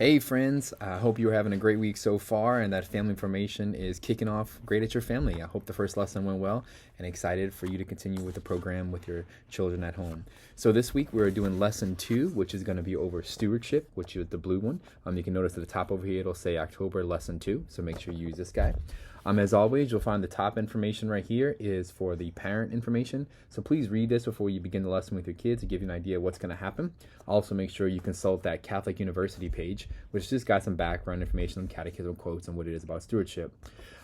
Hey friends, I hope you're having a great week so far and that family formation is kicking off great at your family. I hope the first lesson went well and excited for you to continue with the program with your children at home. So this week we're doing lesson 2, which is going to be over stewardship, which is the blue one. You can notice at the top over here it'll say October lesson 2, so make sure you use this guy. As always, you'll find the top information right here is for the parent information. So please read this before you begin the lesson with your kids to give you an idea of what's going to happen. Also make sure you consult that Catholic University page, which just got some background information on catechism quotes and what it is about stewardship.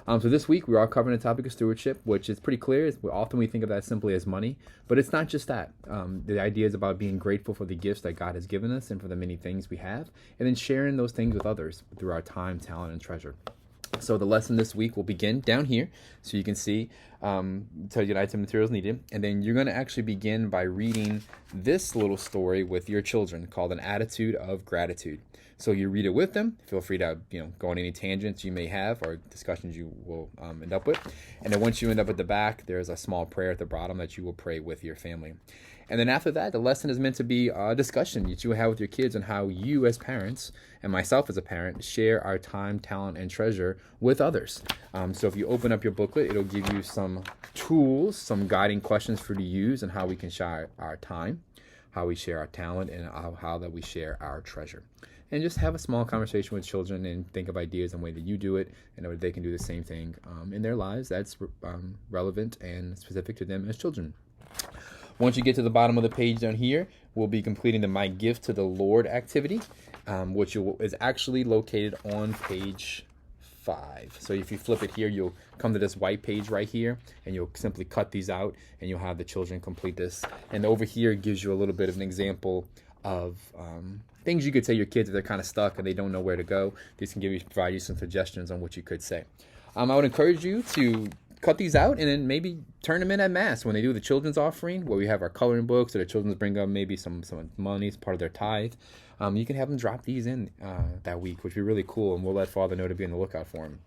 So this week we are covering the topic of stewardship, which is pretty clear. Often we think of that simply as money, but it's not just that. The idea is about being grateful for the gifts that God has given us and for the many things we have, and then sharing those things with others through our time, talent, and treasure. So the lesson this week will begin down here, so you can see, tell you the item materials needed, and then you're going to actually begin by reading this little story with your children called An Attitude of Gratitude. So you read it with them. Feel free to go on any tangents you may have or discussions you will end up with. And then once you end up at the back, there's a small prayer at the bottom that you will pray with your family. And then after that, the lesson is meant to be a discussion that you have with your kids on how you as parents, and myself as a parent, share our time, talent, and treasure with others. So if you open up your booklet, it'll give you some tools, some guiding questions for you to use on how we can share our time, how we share our talent, and how that we share our treasure. And just have a small conversation with children and think of ideas and the way that you do it and that they can do the same thing in their lives that's relevant and specific to them as children. Once you get to the bottom of the page down here, we'll be completing the My Gift to the Lord activity, which is actually located on page 5. So if you flip it here, you'll come to this white page right here, and you'll simply cut these out, and you'll have the children complete this. And over here, it gives you a little bit of an example of things you could tell your kids if they're kind of stuck and they don't know where to go. This can provide you some suggestions on what you could say. I would encourage you to cut these out and then maybe turn them in at Mass when they do the children's offering, where we have our coloring books or the children's bring up maybe some money as part of their tithe. You can have them drop these in that week, which would be really cool, and we'll let Father know to be on the lookout for them.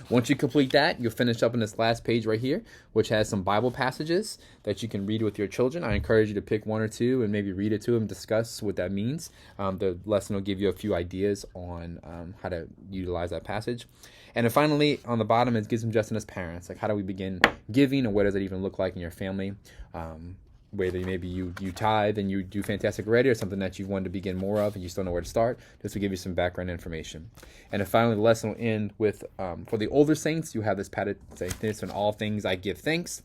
Once you complete that, you'll finish up on this last page right here, which has some Bible passages that you can read with your children. I encourage you to pick one or two and maybe read it to them, discuss what that means. The lesson will give you a few ideas on how to utilize that passage. And then finally, on the bottom, it gives suggestions as parents, like how do we begin giving, and what does it even look like in your family? Whether maybe you tithe and you do fantastic already, or something that you want to begin more of and you still know where to start. This will give you some background information. And then finally, the lesson will end with, for the older saints, you have this pattern, say this, in all things I give thanks.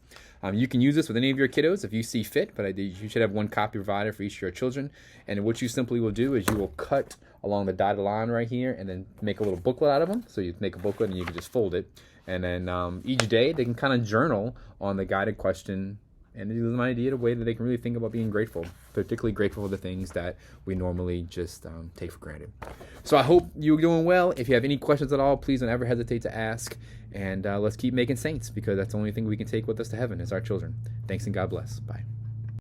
You can use this with any of your kiddos if you see fit, but you should have one copy provided for each of your children. And what you simply will do is you will cut along the dotted line right here and then make a little booklet out of them. So you make a booklet and you can just fold it. And then each day they can kind of journal on the guided question, and it gives them an idea of a way that they can really think about being grateful, particularly grateful for the things that we normally just take for granted. So I hope you're doing well. If you have any questions at all, please don't ever hesitate to ask. And let's keep making saints, because that's the only thing we can take with us to heaven is our children. Thanks and God bless. Bye.